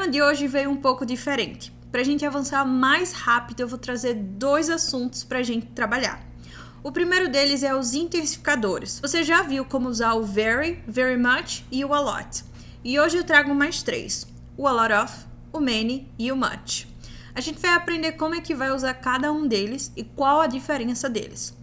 tema de hoje veio um pouco diferente. Para a gente avançar mais rápido, eu vou trazer 2 assuntos para a gente trabalhar. O primeiro deles é os intensificadores. Você já viu como usar o very, very much e o a lot. E hoje eu trago mais 3. O a lot of, o many e o much. A gente vai aprender como é que vai usar cada um deles e qual a diferença deles.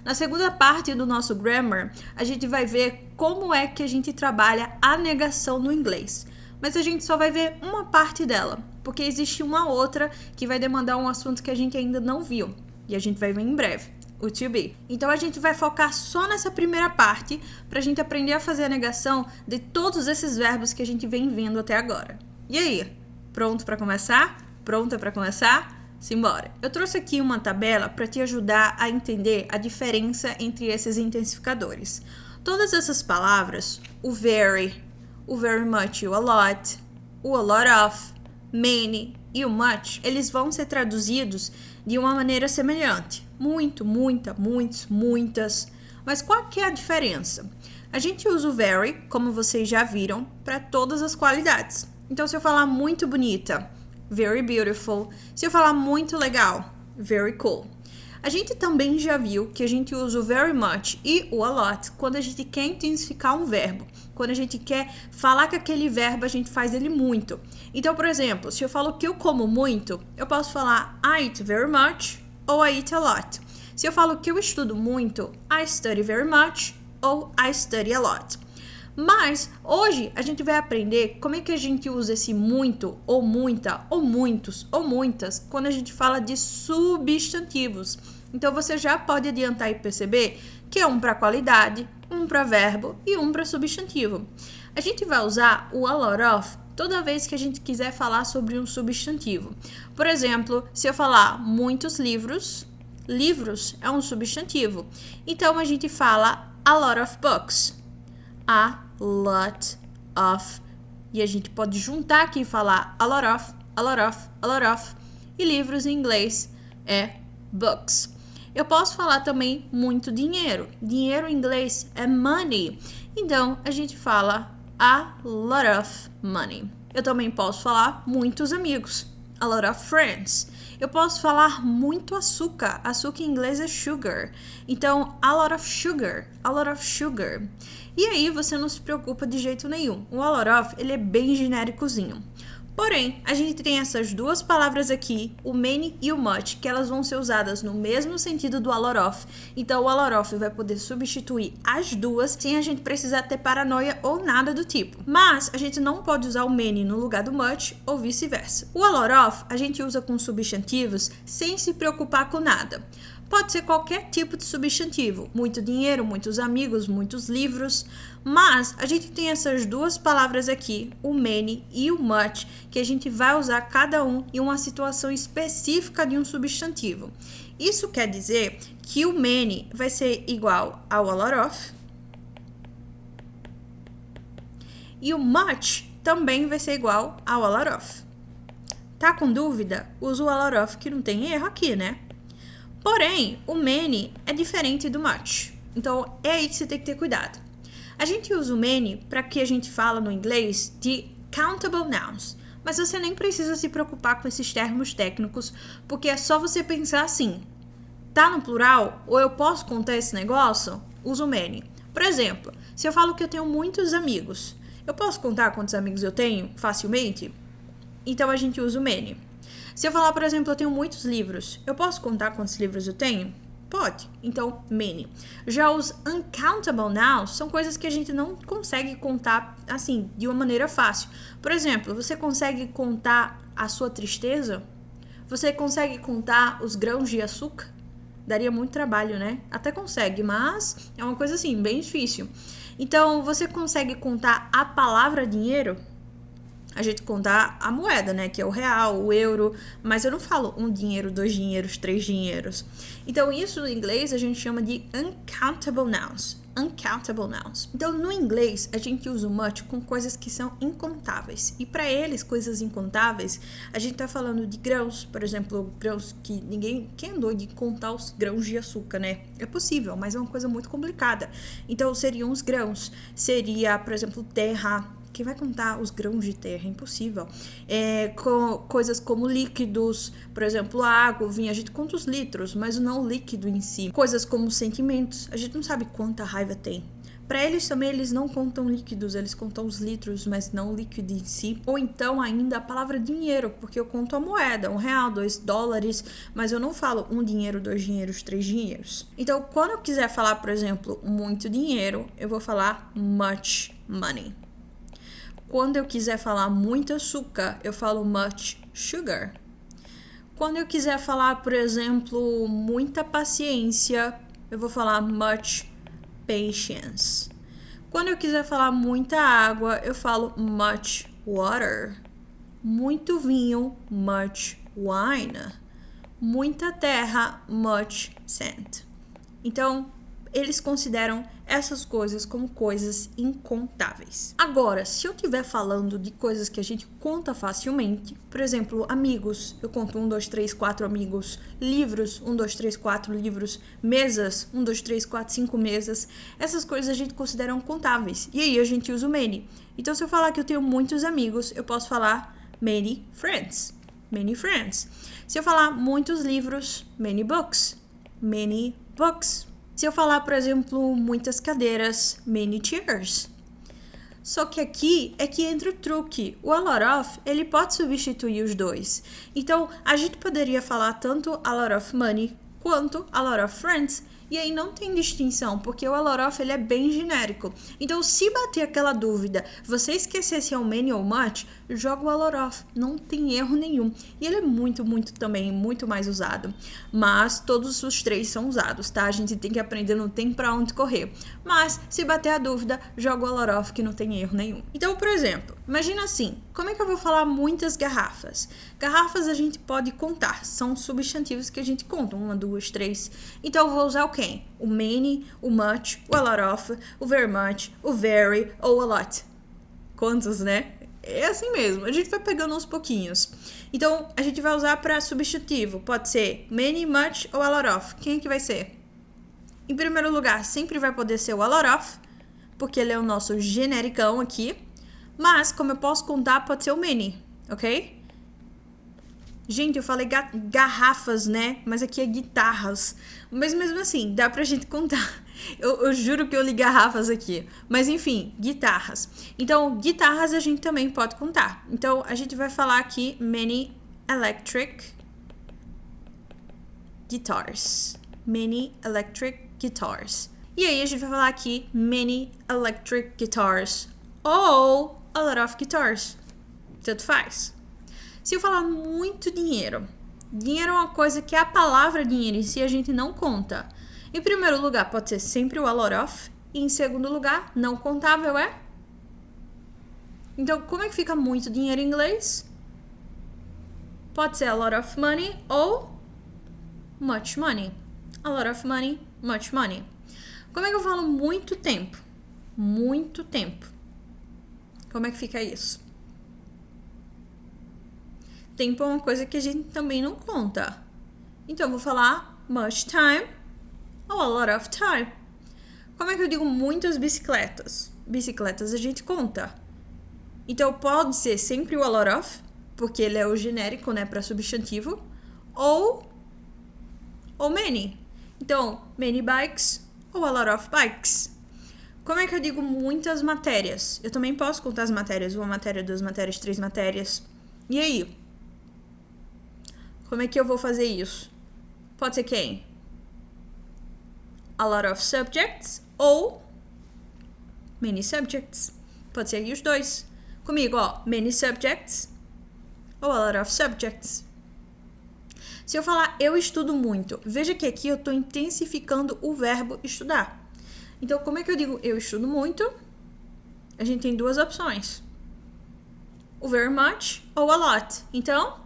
Na segunda parte do nosso grammar, a gente vai ver como é que a gente trabalha a negação no inglês. Mas a gente só vai ver uma parte dela, porque existe uma outra que vai demandar um assunto que a gente ainda não viu. E a gente vai ver em breve, o to be. Então a gente vai focar só nessa primeira parte, para a gente aprender a fazer a negação de todos esses verbos que a gente vem vendo até agora. E aí, pronto para começar? Pronta para começar? Simbora! Eu trouxe aqui uma tabela para te ajudar a entender a diferença entre esses intensificadores. Todas essas palavras, o very much e o a lot of, many e o much, eles vão ser traduzidos de uma maneira semelhante. Muito, muita, muitos, muitas. Mas qual que é a diferença? A gente usa o very, como vocês já viram, para todas as qualidades. Então, se eu falar muito bonita, very beautiful. Se eu falar muito legal, very cool. A gente também já viu que a gente usa o very much e o a lot quando a gente quer intensificar um verbo. Quando a gente quer falar que aquele verbo a gente faz ele muito. Então, por exemplo, se eu falo que eu como muito, eu posso falar I eat very much ou I eat a lot. Se eu falo que eu estudo muito, I study very much ou I study a lot. Mas hoje a gente vai aprender como é que a gente usa esse muito, ou muita, ou muitos, ou muitas, quando a gente fala de substantivos. Então você já pode adiantar e perceber que é um para qualidade, um para verbo e um para substantivo. A gente vai usar o a lot of toda vez que a gente quiser falar sobre um substantivo. Por exemplo, se eu falar muitos livros, livros é um substantivo. Então a gente fala a lot of books. A lot of. E a gente pode juntar aqui e falar a lot of, a lot of, a lot of. E livros em inglês é books. Eu posso falar também muito dinheiro. Dinheiro em inglês é money. Então, a gente fala a lot of money. Eu também posso falar muitos amigos. A lot of friends. Eu posso falar muito açúcar. Açúcar em inglês é sugar. Então, a lot of sugar. A lot of sugar. E aí você não se preocupa de jeito nenhum. O a lot of, ele é bem genéricozinho. Porém, a gente tem essas duas palavras aqui, o many e o much, que elas vão ser usadas no mesmo sentido do a lot of. Então, o a lot of vai poder substituir as duas sem a gente precisar ter paranoia ou nada do tipo. Mas, a gente não pode usar o many no lugar do much ou vice-versa. O a lot of, a gente usa com substantivos sem se preocupar com nada. Pode ser qualquer tipo de substantivo, muito dinheiro, muitos amigos, muitos livros, mas a gente tem essas duas palavras aqui, o many e o much, que a gente vai usar cada um em uma situação específica de um substantivo. Isso quer dizer que o many vai ser igual ao a lot of e o much também vai ser igual ao a lot of. Tá com dúvida? Usa o a lot of que não tem erro aqui, né? Porém, o many é diferente do much. Então, é aí que você tem que ter cuidado. A gente usa o many para que a gente fala no inglês de countable nouns. Mas você nem precisa se preocupar com esses termos técnicos, porque é só você pensar assim. Tá no plural? Ou eu posso contar esse negócio? Usa o many. Por exemplo, se eu falo que eu tenho muitos amigos, eu posso contar quantos amigos eu tenho facilmente? Então, a gente usa o many. Se eu falar, por exemplo, eu tenho muitos livros, eu posso contar quantos livros eu tenho? Pode. Então, many. Já os uncountable nouns são coisas que a gente não consegue contar, assim, de uma maneira fácil. Por exemplo, você consegue contar a sua tristeza? Você consegue contar os grãos de açúcar? Daria muito trabalho, né? Até consegue, mas é uma coisa, assim, bem difícil. Então, você consegue contar a palavra dinheiro? A gente conta a moeda, né? Que é o real, o euro. Mas eu não falo um dinheiro, 2 dinheiros, 3 dinheiros. Então, isso em inglês a gente chama de uncountable nouns. Uncountable nouns. Então, no inglês, a gente usa o much com coisas que são incontáveis. E para eles, coisas incontáveis, a gente tá falando de grãos. Por exemplo, grãos que ninguém... Quem andou de contar os grãos de açúcar, né? É possível, mas é uma coisa muito complicada. Então, seriam os grãos. Seria, por exemplo, terra... Quem vai contar os grãos de terra? É impossível. Coisas como líquidos, por exemplo, a água, o vinho, a gente conta os litros, mas não o líquido em si. Coisas como sentimentos, a gente não sabe quanta raiva tem. Para eles também, eles não contam líquidos, eles contam os litros, mas não o líquido em si. Ou então ainda a palavra dinheiro, porque eu conto a moeda, R$1, $2, mas eu não falo um dinheiro, 2 dinheiros, 3 dinheiros. Então, quando eu quiser falar, por exemplo, muito dinheiro, eu vou falar much money. Quando eu quiser falar muito açúcar, eu falo much sugar. Quando eu quiser falar, por exemplo, muita paciência, eu vou falar much patience. Quando eu quiser falar muita água, eu falo much water. Muito vinho, much wine. Muita terra, much sand. Então, eles consideram essas coisas como coisas incontáveis. Agora, se eu estiver falando de coisas que a gente conta facilmente, por exemplo, amigos, eu conto 1, 2, 3, 4 amigos, livros, 1, 2, 3, 4 livros, mesas, 1, 2, 3, 4, 5 mesas, essas coisas a gente considera contáveis. E aí a gente usa o many. Então, se eu falar que eu tenho muitos amigos, eu posso falar many friends. Many friends. Se eu falar muitos livros, many books. Many books. Se eu falar, por exemplo, muitas cadeiras, many chairs. Só que aqui é que entra o truque. O a lot of, ele pode substituir os dois. Então, a gente poderia falar tanto a lot of money quanto a lot of friends. E aí não tem distinção, porque o a lot of ele é bem genérico. Então, se bater aquela dúvida, você esquecer se é o many ou much, joga o a lot of. Não tem erro nenhum. E ele é muito mais usado. Mas todos os três são usados, tá? A gente tem que aprender, não tem pra onde correr. Mas, se bater a dúvida, joga o a lot of, que não tem erro nenhum. Então, por exemplo, imagina assim, como é que eu vou falar muitas garrafas? Garrafas a gente pode contar, são substantivos que a gente conta, 1, 2, 3. Então, eu vou usar o quê? O many, o much, o a lot of, o very much, o very ou a lot. Quantos, né? É assim mesmo, a gente vai pegando uns pouquinhos. Então, a gente vai usar para substantivo. Pode ser many, much ou a lot of. Quem é que vai ser? Em primeiro lugar, sempre vai poder ser o a lot of, porque ele é o nosso genericão aqui. Mas, como eu posso contar, pode ser o many, ok? Gente, eu falei garrafas, né? Mas aqui é guitarras. Mas mesmo assim, dá pra gente contar. Eu juro que eu li garrafas aqui. Mas enfim, guitarras. Então, guitarras a gente também pode contar. Então, a gente vai falar aqui many electric guitars. Many electric guitars. E aí, a gente vai falar aqui many electric guitars. Ou a lot of guitars. Tanto faz. Se eu falar muito dinheiro, dinheiro é uma coisa que a palavra dinheiro em si a gente não conta. Em primeiro lugar, pode ser sempre o a lot of. E em segundo lugar, não contável é? Então, como é que fica muito dinheiro em inglês? Pode ser a lot of money ou much money. A lot of money, much money. Como é que eu falo muito tempo? Muito tempo. Como é que fica isso? Tempo é uma coisa que a gente também não conta. Então, eu vou falar much time ou a lot of time. Como é que eu digo muitas bicicletas? Bicicletas a gente conta. Então, pode ser sempre o a lot of, porque ele é o genérico, né, para substantivo, ou many. Então, many bikes ou a lot of bikes. Como é que eu digo muitas matérias? Eu também posso contar as matérias, 1 matéria, 2 matérias, 3 matérias. E aí? Como é que eu vou fazer isso? Pode ser quem? A lot of subjects ou many subjects. Pode ser aí os dois. Comigo, ó, many subjects ou a lot of subjects. Se eu falar eu estudo muito, veja que aqui eu estou intensificando o verbo estudar. Então, como é que eu digo eu estudo muito? A gente tem duas opções. O very much ou a lot. Então,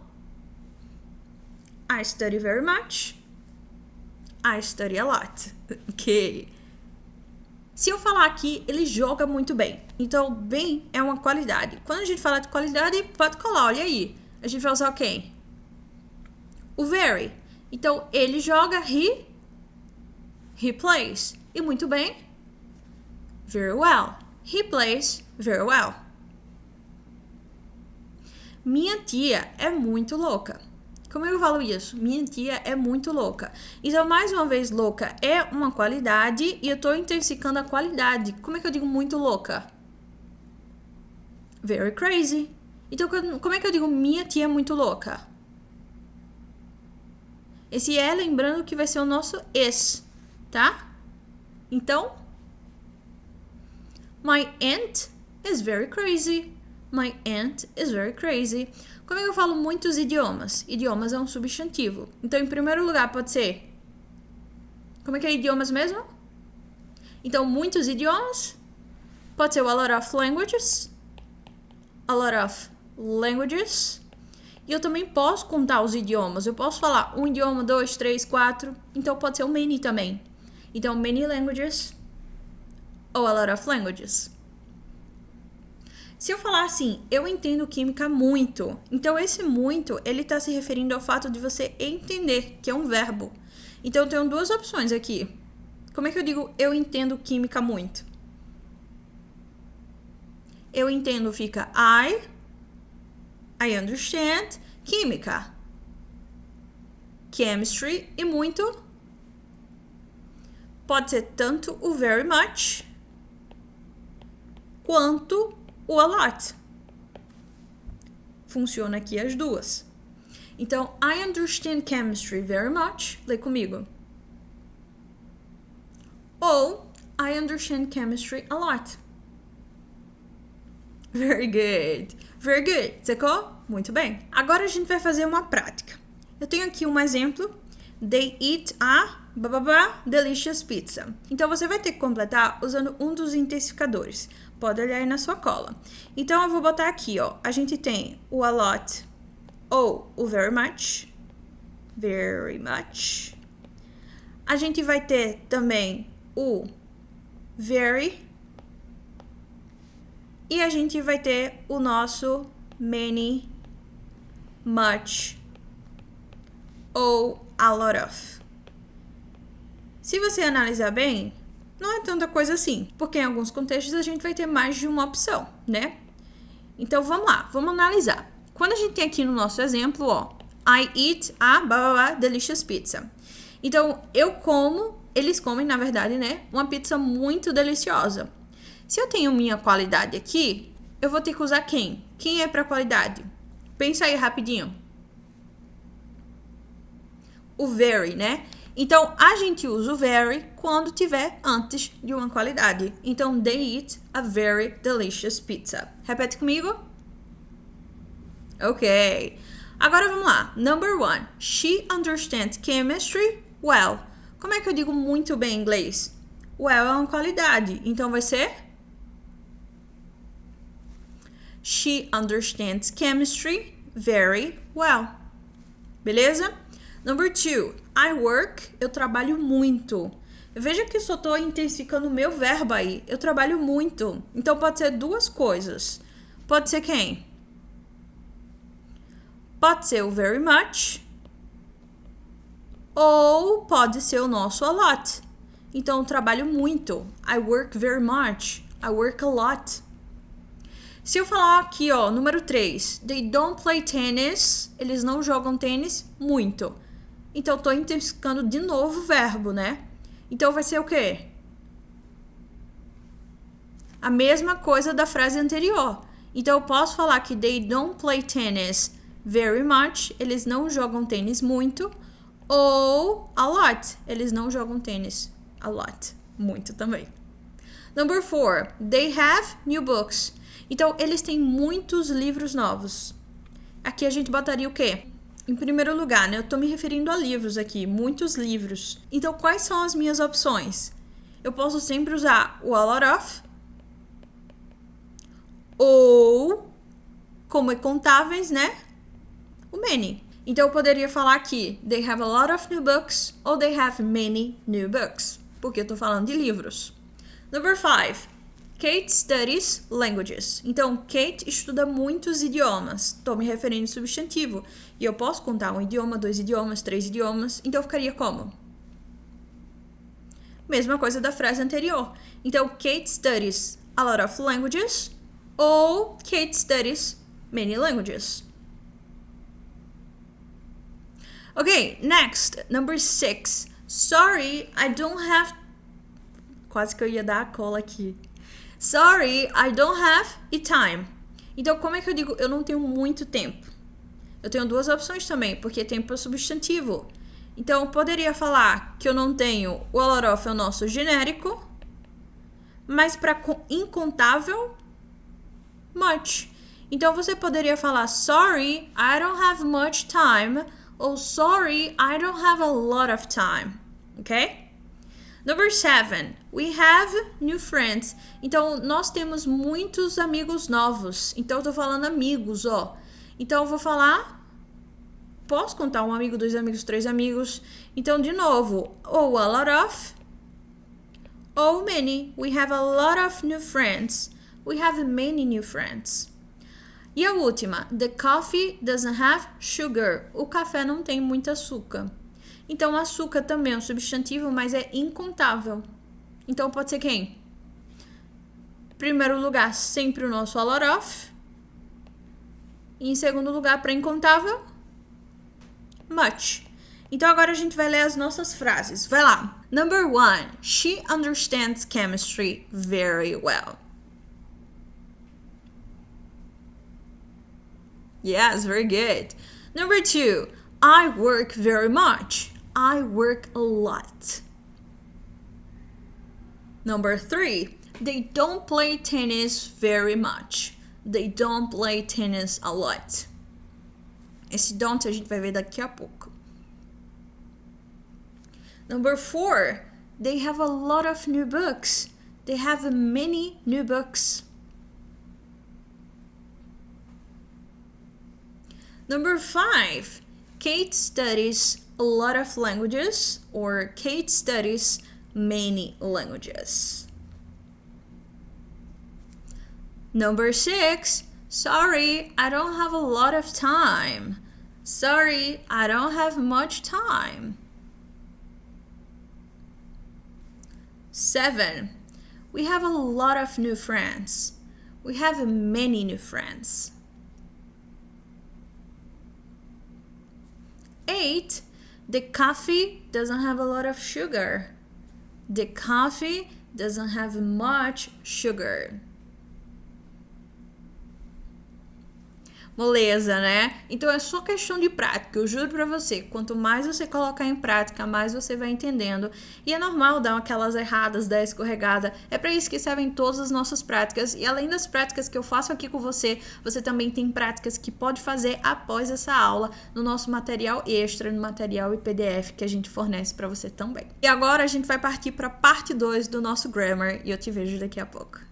I study very much. I study a lot. Ok. Se eu falar aqui, ele joga muito bem. Então, bem é uma qualidade. Quando a gente fala de qualidade, pode colar, olha aí. A gente vai usar o quê? O very. Então, ele joga, he plays. E muito bem, very well. He plays very well. minha tia é muito louca. Como eu falo isso? Minha tia é muito louca. Então, mais uma vez, louca é uma qualidade e eu tô intensificando a qualidade. Como é que eu digo muito louca? Very crazy. Então, como é que eu digo minha tia é muito louca? Esse é, lembrando que vai ser o nosso is, tá? Então, my aunt is very crazy. My aunt is very crazy. Como é que eu falo muitos idiomas? Idiomas é um substantivo. Então, em primeiro lugar, pode ser... Como é que é idiomas mesmo? Então, muitos idiomas. Pode ser a lot of languages. A lot of languages. E eu também posso contar os idiomas. Eu posso falar um idioma, 2, 3, 4. Então, pode ser o many também. Então, many languages. Ou a lot of languages. Se eu falar assim, eu entendo química muito. Então, esse muito, ele está se referindo ao fato de você entender, que é um verbo. Então, eu tenho duas opções aqui. Como é que eu digo eu entendo química muito? Eu entendo fica I understand química. Chemistry e muito. Pode ser tanto o very much quanto o a lot. Funciona aqui as duas. Então, I understand chemistry very much. Lê comigo. Ou, I understand chemistry a lot. Very good. Very good. Secou? Muito bem. Agora a gente vai fazer uma prática. Eu tenho aqui um exemplo. They eat a delicious pizza. Então, você vai ter que completar usando um dos intensificadores. Pode olhar aí na sua cola. Então, eu vou botar aqui, ó. A gente tem o a lot ou o very much. Very much. A gente vai ter também o very. E a gente vai ter o nosso many, much ou a lot of. Se você analisar bem, não é tanta coisa assim, porque em alguns contextos a gente vai ter mais de uma opção, né? Então, vamos lá, vamos analisar. Quando a gente tem aqui no nosso exemplo, ó, I eat a delicious pizza. Então, eu como, eles comem, na verdade, né, uma pizza muito deliciosa. Se eu tenho minha qualidade aqui, eu vou ter que usar quem? Quem é para qualidade? Pensa aí rapidinho. O very, né? Então, a gente usa o very quando tiver antes de uma qualidade. Então, they eat a very delicious pizza. Repete comigo. Ok. Agora, vamos lá. Number 1. She understands chemistry well. Como é que eu digo muito bem em inglês? Well é uma qualidade. Então, vai ser... She understands chemistry very well. Beleza? Number 2, I work, eu trabalho muito. Veja que eu só estou intensificando o meu verbo aí. Eu trabalho muito. Então, pode ser duas coisas. Pode ser quem? Pode ser o very much. Ou pode ser o nosso a lot. Então, eu trabalho muito. I work very much. I work a lot. Se eu falar aqui, ó, número 3, they don't play tennis, eles não jogam tênis muito. Então, tô intensificando de novo o verbo, né? Então, vai ser o quê? A mesma coisa da frase anterior. Então, eu posso falar que they don't play tennis very much, eles não jogam tênis muito. Ou a lot, eles não jogam tênis a lot, muito também. Number 4, they have new books. Então, eles têm muitos livros novos. Aqui a gente botaria o quê? Em primeiro lugar, né? Eu tô me referindo a livros aqui, muitos livros. Então, quais são as minhas opções? Eu posso sempre usar o a lot of. Ou, como é contáveis, né? O many. Então, eu poderia falar aqui, they have a lot of new books, ou they have many new books. Porque eu tô falando de livros. Number 5. Kate studies languages. Então, Kate estuda muitos idiomas. Estou me referindo ao substantivo. E eu posso contar um idioma, 2 idiomas, 3 idiomas. Então, ficaria como? Mesma coisa da frase anterior. Então, Kate studies a lot of languages. Ou Kate studies many languages. Ok, next, number 6. Sorry, I don't have... Quase que eu ia dar a cola aqui. Sorry, I don't have a time. Então, como é que eu digo eu não tenho muito tempo? Eu tenho duas opções também, porque tempo é substantivo. Então, eu poderia falar que eu não tenho, o a lot of é o nosso genérico, mas para incontável, much. Então, você poderia falar sorry, I don't have much time, ou sorry, I don't have a lot of time. Ok? Number 7. We have new friends. Então, nós temos muitos amigos novos. Então, eu tô falando amigos, ó. Então, eu vou falar... Posso contar um amigo, dois amigos, três amigos. Então, de novo, ou a lot of, ou many. We have a lot of new friends. We have many new friends. E a última, the coffee doesn't have sugar. O café não tem muito açúcar. Então, açúcar também é um substantivo, mas é incontável. Então, pode ser quem? Primeiro lugar, sempre o nosso a lot of. E em segundo lugar, para incontável, much. Então, agora a gente vai ler as nossas frases. Vai lá. Number 1. She understands chemistry very well. Yes, very good. Number 2. I work very much. I work a lot. Number 3. They don't play tennis very much. They don't play tennis a lot. Esse don't a gente vai ver daqui a pouco. Number 4. They have a lot of new books. They have many new books. Number 5. Kate studies a lot of languages, or Kate studies many languages. Number 6. Sorry, I don't have a lot of time. Sorry, I don't have much time. 7. We have a lot of new friends. We have many new friends. 8. The coffee doesn't have a lot of sugar. The coffee doesn't have much sugar. Moleza, né? Então é só questão de prática, eu juro pra você. Quanto mais você colocar em prática, mais você vai entendendo. E é normal dar aquelas erradas, dar escorregada. É pra isso que servem todas as nossas práticas. E além das práticas que eu faço aqui com você, você também tem práticas que pode fazer após essa aula no nosso material extra, no material e PDF que a gente fornece pra você também. E agora a gente vai partir pra parte 2 do nosso Grammar e eu te vejo daqui a pouco.